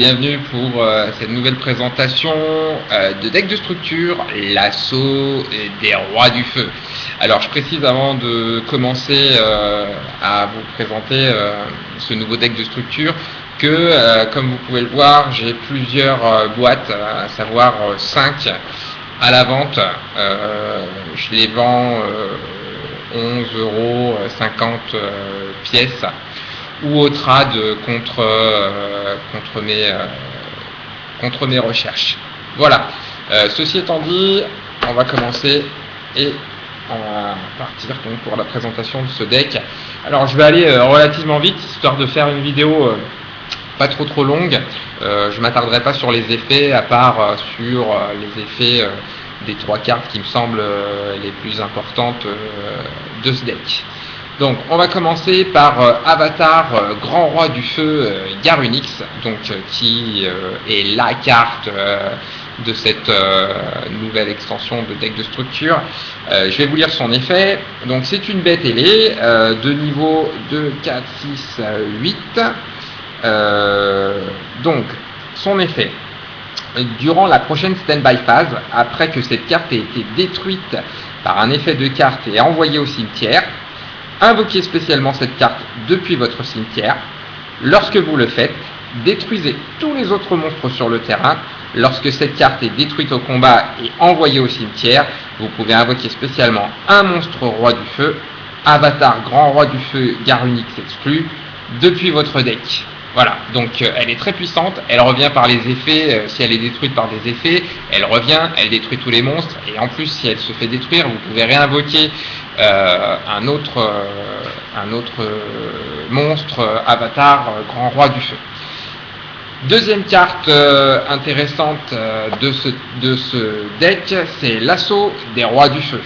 Bienvenue pour cette nouvelle présentation de deck de structure, l'assaut des rois du feu. Alors je précise avant de commencer à vous présenter ce nouveau deck de structure que comme vous pouvez le voir, j'ai plusieurs boîtes, à savoir 5 à la vente. Je les vends 11,50 € pièce ou au trad contre mes recherches. Voilà. Ceci étant dit, on va commencer et on va partir donc pour la présentation de ce deck. Alors je vais aller relativement vite, histoire de faire une vidéo pas trop longue. Je m'attarderai pas sur les effets, à part sur les effets des 3 cartes qui me semblent les plus importantes de ce deck. Donc on va commencer par Avatar Grand Roi du Feu Garunix, donc qui est la carte de cette nouvelle extension de deck de structure. Je vais vous lire son effet. Donc c'est une bête ailée de niveau 2, 4, 6, 8. Donc son effet. Durant la prochaine stand-by phase, après que cette carte ait été détruite par un effet de carte et envoyée au cimetière, invoquez spécialement cette carte depuis votre cimetière. Lorsque vous le faites, détruisez tous les autres monstres sur le terrain. Lorsque cette carte est détruite au combat et envoyée au cimetière, vous pouvez invoquer spécialement un monstre roi du feu, Avatar Grand Roi du Feu Garunix exclu, depuis votre deck. Voilà, donc elle est très puissante, elle revient par les effets, si elle est détruite par des effets, elle revient, elle détruit tous les monstres, et en plus si elle se fait détruire, vous pouvez réinvoquer un autre monstre Avatar Grand Roi du Feu. Deuxième carte intéressante de ce deck, c'est l'assaut des rois du feu.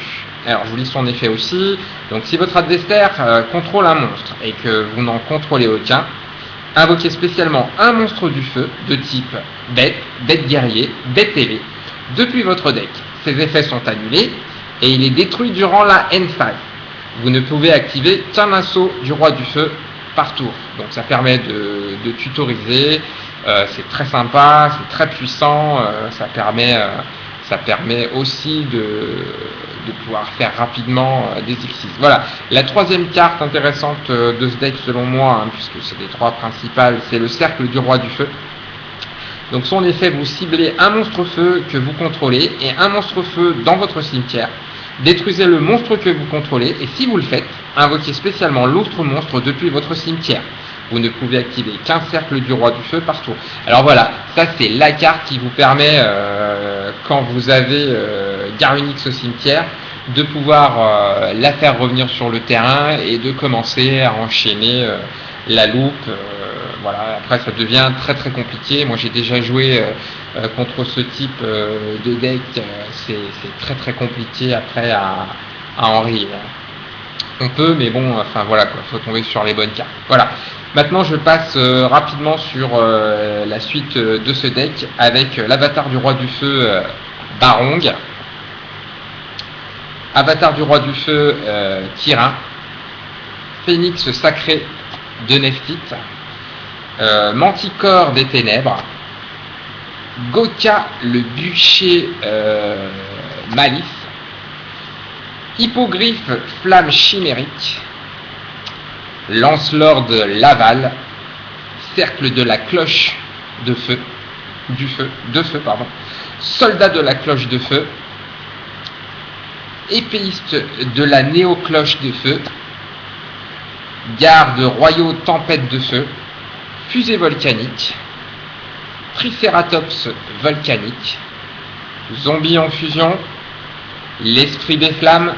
Alors je vous lis son effet aussi. Donc si votre adversaire contrôle un monstre et que vous n'en contrôlez aucun, invoquez spécialement un monstre du feu de type bête, bête guerrier, bête ailée depuis votre deck. Ces effets sont annulés et il est détruit durant la N5. Vous ne pouvez activer qu'un assaut du roi du feu par tour. Donc ça permet de tutoriser, c'est très sympa, c'est très puissant, ça permet aussi de pouvoir faire rapidement des exercices. Voilà, la troisième carte intéressante de ce deck selon moi, puisque c'est les 3 principales, c'est le cercle du roi du feu. Donc son effet, vous ciblez un monstre feu que vous contrôlez et un monstre feu dans votre cimetière. Détruisez le monstre que vous contrôlez et si vous le faites, invoquez spécialement l'autre monstre depuis votre cimetière. Vous ne pouvez activer qu'un cercle du roi du feu par tour. Alors voilà, ça c'est la carte qui vous permet, quand vous avez Garunix au cimetière, de pouvoir la faire revenir sur le terrain et de commencer à enchaîner la loupe. Voilà, après ça devient très compliqué. Moi j'ai déjà joué contre ce type de deck, c'est très compliqué après à en rire. On peut, mais bon, enfin voilà quoi, faut tomber sur les bonnes cartes. Voilà. Maintenant je passe rapidement sur la suite de ce deck avec l'avatar du roi du feu Barong, avatar du roi du feu Tyrin, phénix sacré de Nephthite, Manticore des ténèbres, Goka le bûcher Malice, Hippogriffe flamme chimérique, Lancelord Laval, cercle de la cloche de feu, soldat de la cloche de feu, épéiste de la néocloche de feu, garde royaux tempête de feu, fusée volcanique, Tricératops volcanique, zombie en fusion, l'esprit des flammes,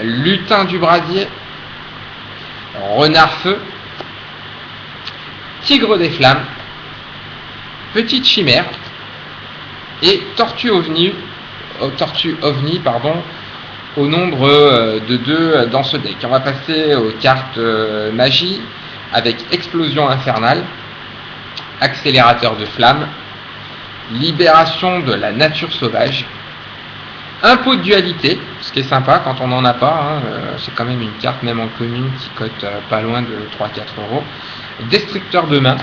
lutin du brasier, renard feu, tigre des flammes, petite chimère et tortue ovni au nombre de 2 dans ce deck. On va passer aux cartes magie avec explosion infernale, accélérateur de flamme, libération de la nature sauvage, impôt de dualité, ce qui est sympa quand on n'en a pas, c'est quand même une carte même en commune qui cote pas loin de 3-4 €, destructeur de main,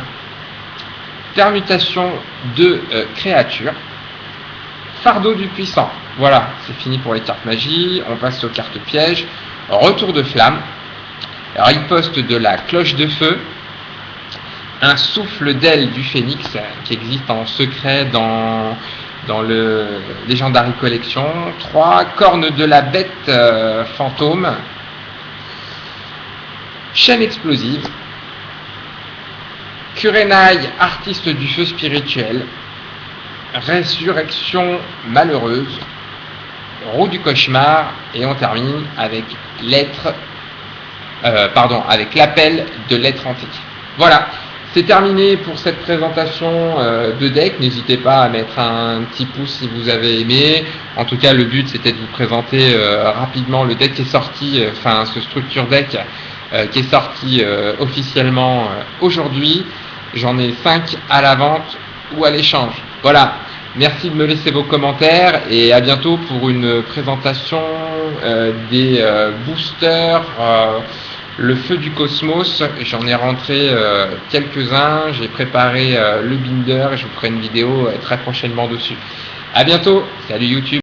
permutation de créatures, fardeau du puissant. Voilà, c'est fini pour les cartes magie. On passe aux cartes pièges. Retour de flamme, riposte de la cloche de feu, un souffle d'aile du phénix qui existe en secret dans le Legendary Collection, 3 cornes de la bête fantôme, chaîne explosive, Kurenai, artiste du feu spirituel, résurrection malheureuse, roue du cauchemar, et on termine avec avec l'appel de l'être antique. Voilà, c'est terminé pour cette présentation de deck. N'hésitez pas à mettre un petit pouce si vous avez aimé. En tout cas, le but c'était de vous présenter rapidement le deck qui est sorti, ce structure deck qui est sorti officiellement aujourd'hui. J'en ai 5 à la vente ou à l'échange. Voilà, merci de me laisser vos commentaires et à bientôt pour une présentation des boosters. Le feu du cosmos, j'en ai rentré quelques-uns, j'ai préparé le binder et je vous ferai une vidéo très prochainement dessus. À bientôt, salut YouTube.